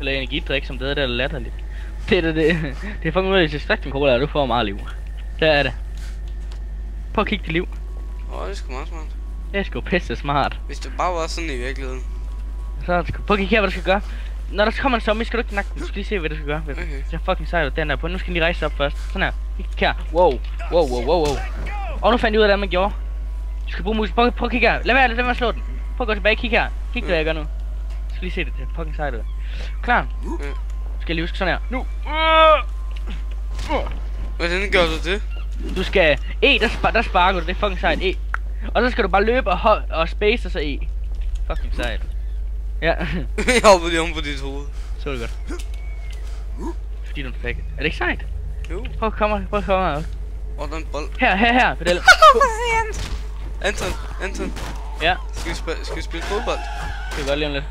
Eller energidrik, som det der latterligt. Det er fucking ud af distrikten, Cola, du får meget liv. Der er det. Prøv at kigge dit liv. Det er sgu meget smart. Det er sgu pisse smart. Hvis det bare var sådan i virkeligheden. Så er det sgu. Prøv at kigge her, hvad du skal gøre. Når der kommer en zombie, skal du ikke nakke den. Du skal lige se, hvad du skal gøre. Okay. Det er fucking sejt, den der på. Nu skal de rejse op først. Sådan her. Kig her. Wow. Og nu fandt jeg ud af, hvad man gjorde. Du skal bruge mus. Prøv at kigge her. Lad være at slå den. Prøv at gå tilbage. Kig her. Kig hvad jeg gør nu. Du skal lige se det. Det er fucking sejt ud. Klar? Du skal lige huske sådan her. Nu. Hvordan gør du det? Du skal der sparker du. Det er fucking sejt. Og så skal du bare løbe og space og så Fucking sejt. Ja. Jeg hoppede lige om på dit hoved. Så er det godt. Fordi du er perfekt. Er det ikke sejt? Jo. Prøv at komme her. Der er en bold. Her, pedal. Anton. Ja. Skal vi spille fodbold? Det kan godt lige om lidt.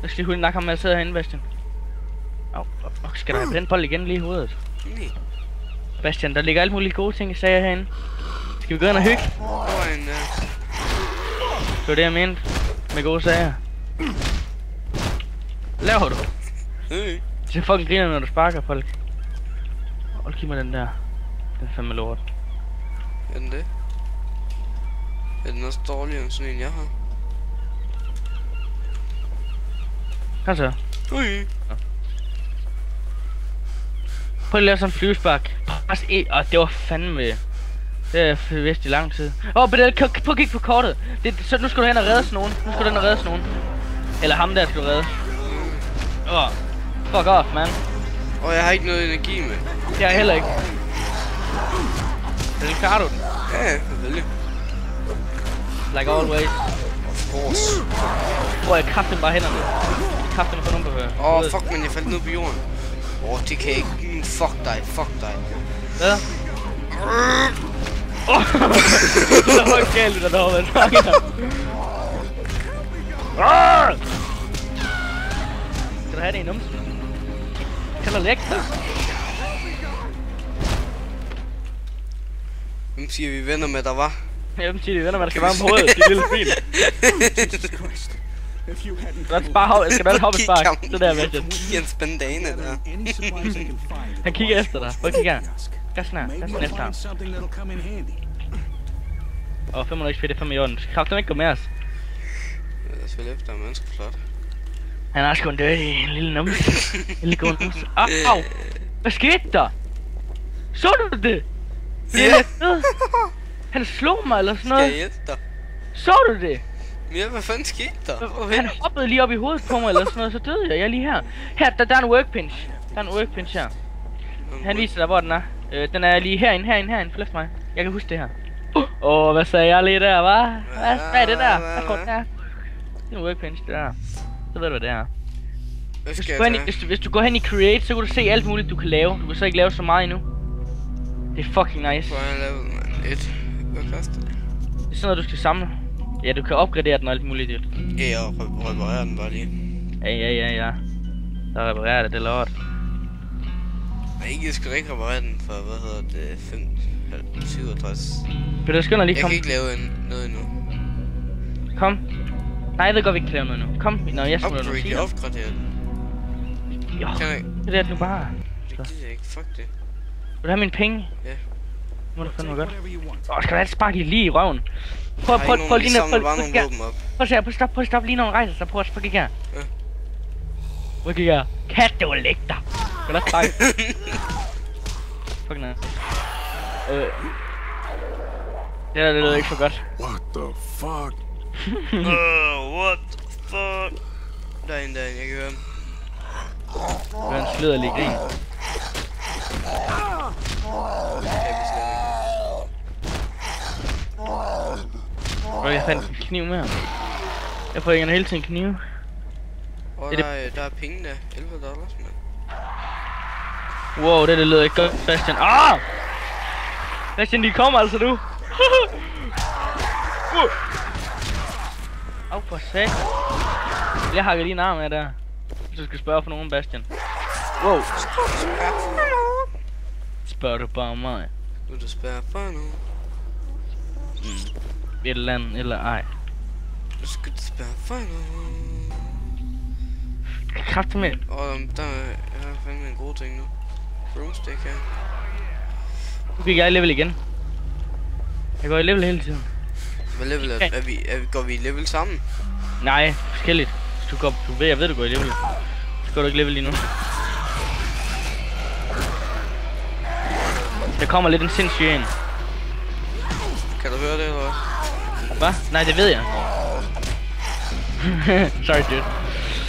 Jeg skal lige huske nakke ham med at sidde herinde, Bastian. Skal der have den bold igen lige i hovedet? Nej. Bastian, der ligger alle mulige gode ting, sagde jeg herinde. Skal vi gå ind og hygge? Det var det, jeg mente. Med gode sager. Laver du? Det er fucking griner, når du sparker folk. Hold giv mig den der. Den er fandme lort. Er den det? Er den også dårligere end sådan en, jeg har? Kom så. Prøv at lave sådan en flyvespark. Pres E. Det var fandme... Det er vist i lang tid. Bedel, prøv at kigge på kortet. Så nu skal du hen og redde sådan nogen. Eller ham der skal du redde. Fuck off, man. Jeg har ikke noget energi med. Jeg har heller ikke. Bedel, klarer du den? Ja, selvfølgelig. Like always. Of course. Prøv at kræfte bare hænderne. Kræfte på nogen behøver. Fuck, men jeg faldt ned på jorden. Det kan ikke. Fuck dig. Hvad? Det er højt galt, der har været snakker. Skal du have det i numsen? Kan du lægge dig? Hvem siger vi venner med, der var? Hvem siger vi venner med, der skal være på hovedet? Det lille bil. Jeg skal da hoppe spark. Det der, Bastian. Giv en spandane der. Han kigger efter dig. Prøv at kigge her. Gas den efter ham. 500 XP, det er 5 i orden. Du skal kraftigt ikke gå med os. Jeg er selvfølgelig efter, men skal flot. Han er sgu en død i en lille numse. En lille god numse. Au! Hvad skete der? Så du det? Ja. Han slog mig eller sådan noget. Skal jeg hjælpe dig? Så du det? Ja, hvad fanden skete der? Han hoppede lige op i hovedet på mig eller sådan noget, så døde jeg. Jeg er lige her. Her, der er en workbench. Her. Han viser dig, hvor den er. Den er lige herinde. Følg mig. Jeg kan huske det her. Hvad sagde jeg lige der, hva'? Hvad er det der? Hvad tror du det er? Det er en workbench, det der. Så ved du, hvad det er. Hvis du går hen i create, så kan du se alt muligt, du kan lave. Du kan så ikke lave så meget endnu. Det er fucking nice. Hvor har jeg lavet den? 1. Hvad koster det? Det er sådan noget, du skal samle. Ja, du kan opgradere den og alt muligt. Ja, og reparere den bare lige. Ja. Der reparerer det lort. Nej, jeg skal ikke reparere den for, 67. Peter, skynd dig lige, kom. Jeg kan ikke lave noget endnu. Kom. Nej, jeg ved godt, vi ikke kan lave noget nu. Kom, når jeg smutter noget. Jeg opgraderer den. Jo, det er det nu bare. Det gider jeg ikke, fuck det. Vil du have mine penge? Ja. Må du fandme godt. Skal du have et spark lige i røven? Prøv lige at stoppe lige når hun rejser sig. Prøv at kigge her. Prøv at kigge her. Kat, det var læg dig. Skal du også sparke? Fuck nej. Det lyder ikke for godt. What the fuck? What the fuck? Der er en, jeg kan høre ham. Det er en sløderlig grin. Jeg fandt en kniv med ham. Jeg får ikke hele tiden knive. Der er penge der. $11, mand. Wow, det lyder ikke godt, Bastian. Bastian, de kommer altså nu. For sat. Jeg hakker lige en arm af der. Hvis du skal spørge for nogen, Bastian. Wow. Spørger du bare mig? Vil du spørge for nogen? Et eller andet, eller ej. Du skal spørge for nogen. kraft med. Og der er fandme en god ting nu. Broomstick her. Nu gik jeg i level igen. Jeg går i level hele tiden. Hvad level er vi? Går vi i level sammen? Nej, forskelligt. Hvis jeg ved du går i level. Så går du ikke level lige nu. Der kommer lidt en sindssyg en. Kan du høre det eller hvad? Hvad? Nej, det ved jeg. Sorry, dude.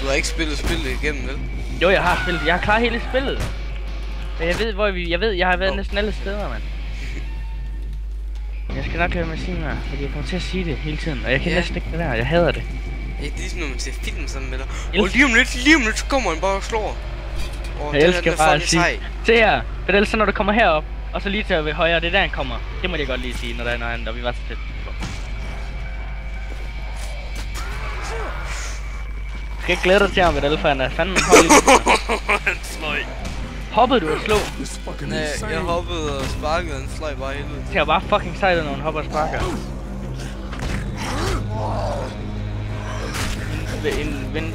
Du har ikke spillet spillet igennem, vel? Jo, jeg har spillet. Jeg har klaret hele spillet. Jeg ved, hvor vi... Jeg har været næsten alle steder, mand. Jeg skal nok lade mig sige mig, fordi jeg kommer til at sige det hele tiden. Og jeg kan næsten ikke det der. Jeg hader det. Det er ligesom når man ser film sammen med dig. Og lige om lidt, så kommer han bare og slår. Jeg elsker bare at sige. Se her. For ellers så når du kommer herop, og så lige til højre, det er der han kommer. Det må jeg godt lige sige, når vi var så tæt. Du skal ikke glæde dig til ham ved det, for han er fandme højt. Han sløj. Hoppede du og slog? Nej, jeg hoppede og sparkede, han sløj bare helvede. Det er bare fucking sejt, når han hopper og sparker. En vind...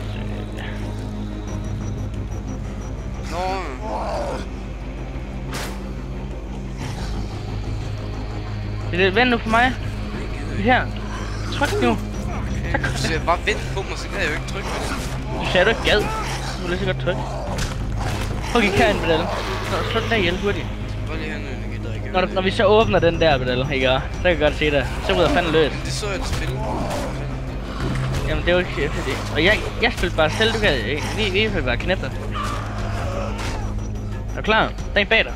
Nå. Det er vent nu på mig. Her. Tryk nu. Du siger bare vent på mig, så kan jeg jo ikke trykke på det. Du sagde du ikke gad. Du vil lige så godt trykke. Prøv at give kagen, Bedal. Slå den der ihjel hurtigt. Bare lige have en energidrik. Når vi så åbner den der, Bedal, ikke? Så kan jeg godt se det. Så ryder fanden løs. Det så jeg et spil. Jamen det er jo ikke fordi. Og jeg spiller bare selv, du kan vi vil bare knæppe. Er du klar? Der er en bag dig.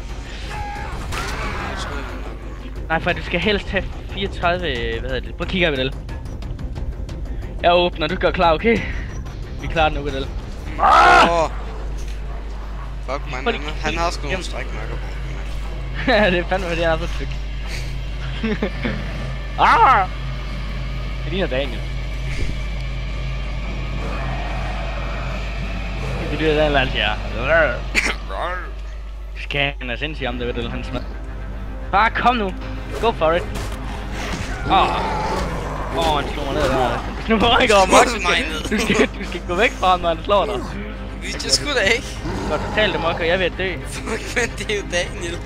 Nej, for du skal helst have 34, hvad hedder det? Prøv at kigge her, Bedal. Jeg åbner, du gør klar, okay? Vi klarer den nu, Bedal. Fuck man, han har sgu nogle strækmærker på. Ja, det er fandme, fordi han er så tyk. Det ligner Daniel. Det lyder der alt, ja. Scan er sindssygt om det, ved du, han smad. Bare kom nu. Go for it. Han slår mig ned der. Nu må jeg ikke over mok. Du skal gå væk fra ham, når han slår dig. Hvis jeg skulle da ikke. Godt totalt det mok, og jeg er ved at dø. Fuck, men det er jo Daniel.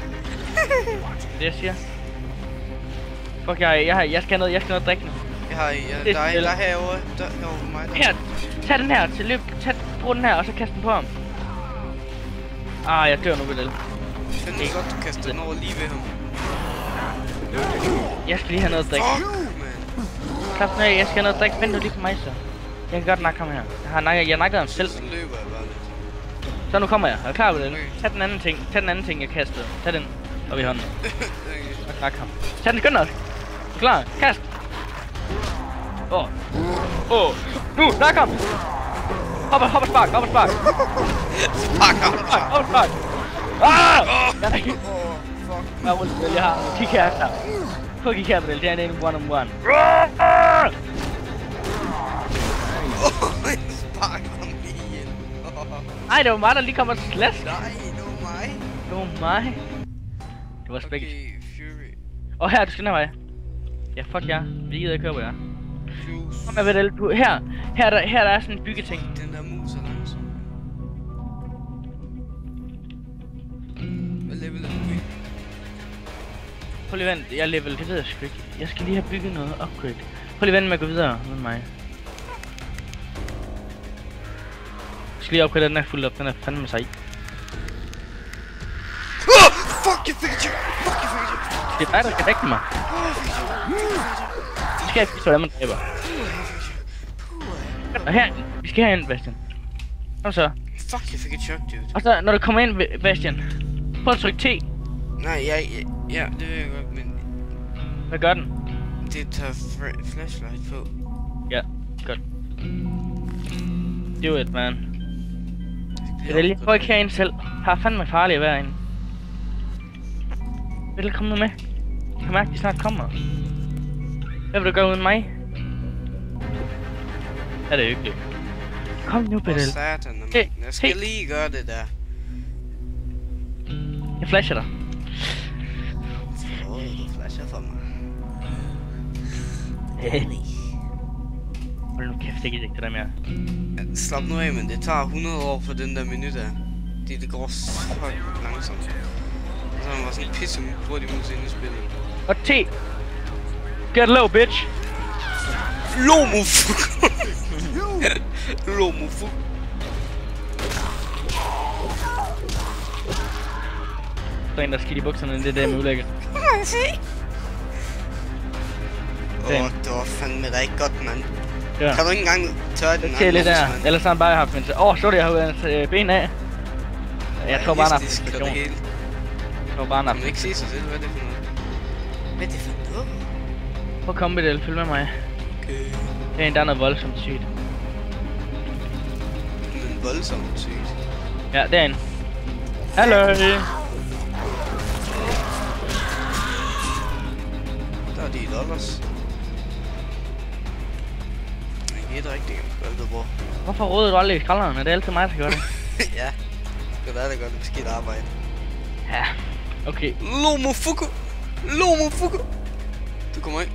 Det jeg siger. Fuck, jeg skal have noget at drikke nu. Der er herovre. Herovre på mig. Her, tag den her til løb. Brug den her, og så kast den på ham. Jeg dør nu, Bedal. Find det godt, du kaster den over lige ved ham. Jeg skal lige have noget at drikke. Klap den af, jeg skal have noget at drikke. Vent nu lige på mig så. Jeg kan godt nakke ham her. Jeg nakkede ham selv. Så løber jeg bare lidt. Så nu kommer jeg. Er du klar på det? Tag den anden ting, jeg kastede. Tag den op i hånden. Og knak ham. Tag den, skynd dig. Er du klar? Kast! Nu, nak ham! Hop og spark! Spark ham! Jeg er rundt, jeg har. Kig her. Prøv at kigge her, Bedal. Det er en one-on-one. Spark ham igen. Ej, det var mig, der lige kom og slask. Nej, det var mig. Det var spækket. Okay, Fury. Her, du skal den her vej. Ja, fuck ja. Vi gider ikke køre på jer. Kom her, Bedal. Her der er sådan en byggeting. Den der mus er langsom. Hvad level er du i? Prøv lige vent, jeg er level, det ved jeg sgu ikke. Jeg skal lige have bygget noget upgrade. Prøv lige vent med at gå videre med mig. Jeg skal lige upgrade, den er fuldt op, den er fandme sej. Fuck, jeg fik et chip! Det er dig, der skal dække mig. Vi skal have vise, hvordan man dræber. Og her, vi skal herind, Bastian. Kom så. Fuck, jeg fik et chok, dude. Og så, når du kommer ind, Bastian, prøv at trykke T. Nej, ja, det ved jeg godt, men... Hvad gør den? Det tager flashlight på. Ja, godt. Do it, man. Jeg prøver ikke herind selv. Her er fandme farligt at være herinde. Vil du komme nu med? Jeg kan mærke, at de snart kommer. Hvad vil du gøre uden mig? Er det hyggeligt? Kom nu, Bedal. Satan, jeg skal lige gøre det der. Jeg flasher dig. Du flasher for mig. Hold nu kæft, det gider ikke det der mere. Ja, slap nu af, men det tager 100 år for den der menu der. Det går så langsomt. Og så har man bare sådan en pisse hurtig mus ind i spillet. Og T! Get low, bitch! Lomofuk! Lomofuk! Der er en, der skidt i bukserne, det er det med ulækkert. Det var fandme da ikke godt, mand. Ja. Kan du ikke engang tørre den Det er lidt der. Ellers har han bare haft en sorry, jeg har jo hans ben af. Jeg tror bare, han har haft en det hele. Jeg tror bare, han har Kan man ikke se sig selv? Hvad er det for noget? Hvad er det for noget? Prøv at komme med det, følg med mig. Okay. Det er en, der er noget voldsomt sygt. Men voldsomt sygt. Ja, det er en. Hallo! Der er de dollars. Jeg giver rigtig godt, bror. Hvorfor råder du aldrig i skralderen? Det er altid mig, der gør det. Ja. Det er da godt et skidt arbejde. Ja, okay. Lomofuku! Lomofuku! Du kommer ind.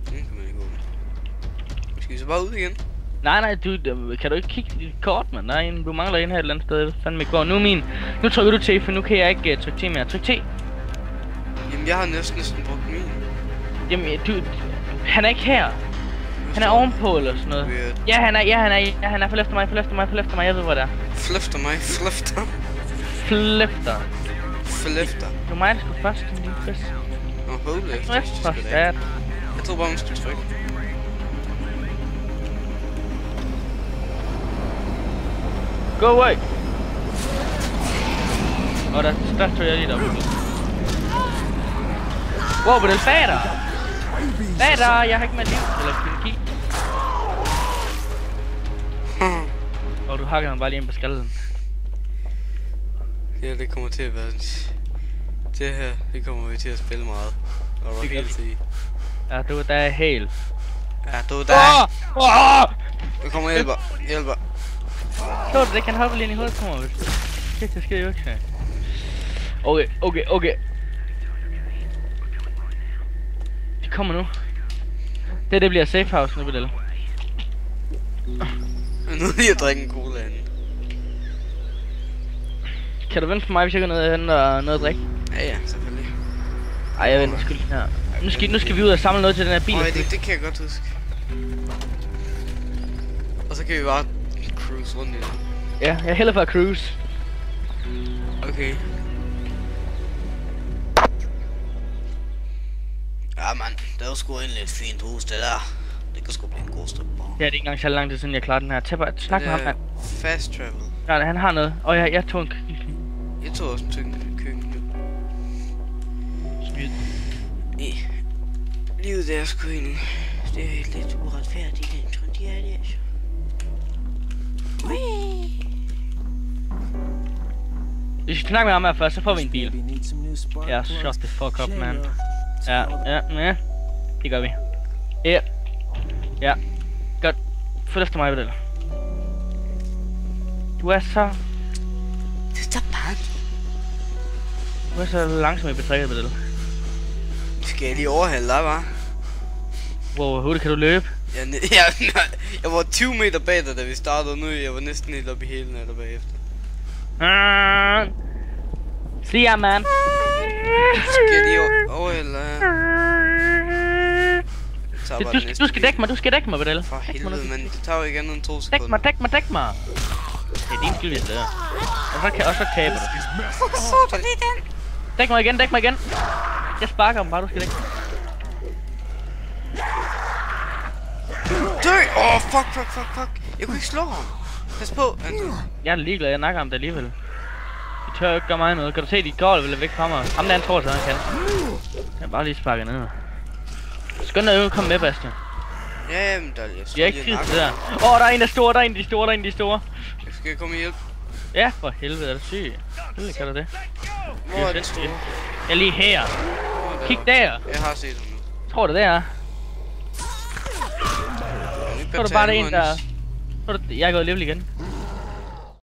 Kan man ikke åbne. Skal vi så bare ud igen? Nej, kan du ikke kigge dit kort, mand? Der er en, du mangler en her et eller andet sted. Jeg ved fandme ikke hvor. Nu trykker du T, for nu kan jeg ikke trykke T mere. Tryk T. Jamen, jeg har næsten brugt min. Jamen, han er ikke her. Han er ovenpå eller sådan noget. Weird. Ja, han er. Følg efter mig, jeg ved hvor det er. Fløfter mig, fløfter. Fløfter. Fløfter. Det var mig, der skulle først. Nå, hold efter. Jeg tror bare, man skulle trykke. Go away! Der tog jeg lige deroppe. Wow, men det er fader! Fader, jeg har ikke mere liv. Eller kill. Og du hakker ham bare lige ind på skallen. Ja, det kommer til at være... Det her, det kommer vi til at spille meget. Og du helt sige. Ja, du er der helt. Ja, du er der. Der kommer hjælper. Så du, det kan hoppe lige ind i hovedet på mig, hvis du... Det skal jo ikke. Okay. De kommer nu. Det bliver safe house nu, Bedel. Nu er jeg drikke en cola anden. Kan du vente for mig, hvis jeg går ned og henter noget at drikke? Ja, selvfølgelig. Ej, jeg venter skyld her. Nu skal vi ud og samle noget til den her bil. Det kan jeg godt huske. Og så kan vi bare cruise rundt i det. Ja, jeg hælder for at cruise. Okay. Ja, man, det var sgu egentlig et fint hus, det der. Det kan sgu blive en god strip. Ja, det er ikke engang så lang tid siden, jeg klarede den her. Snak med ham, mand. Fast travel. Ja, han har noget. Og jeg tog en Jeg tog også en køkken. Smid. Livet der er sgu egentlig... Det er lidt uretfærdigt, den tror de er det, altså. Vi skal snakke med ham her først, så får vi en bil. Ja, shut the fuck up, man. Ja. Det gør vi. Ja. Godt. Følg efter mig, Bedel. Du er så... Det er bare... Du er så langsom i betrækket, Bedel. Skal jeg lige overhælde dig, hva'? Hvor hurtigt kan du løbe? Jeg var 20 meter bag dig, da vi startede nu. Jeg var næsten helt oppe i hælen eller bagefter. Se jer, man. Skal jeg lige overhælde dig? Du skal dække mig, Bedel. For helvede, men det tager jo ikke andet end 2 sekunder. Dæk mig. Det er din skyld, hvis det er. Og så taber du. Hvorfor så du lige den? Dæk mig igen. Jeg sparker dem bare, du skal dække. Dø! Fuck. Jeg kunne ikke slå ham. Pas på, Andrew. Jeg er ligeglad, jeg nakker ham der alligevel. De tør ikke gøre mig noget. Kan du se, de går eller væk fra mig? Ham der, han tror så, han kan. Jeg bare lige sparke ned. Skynd dig, komme med, Bastian. Ja, men der er jeg er ikke tid til det der. Der er en, der er store, der er de store. Skal jeg komme og hjælpe? Ja, for helvede, er du syg? Selvfølgelig kan du det. Hvor er det store? Jeg er lige her. Kig der. Jeg har set ham nu. Tror du det er? Tror du bare det er en, der... Jeg er gået level igen.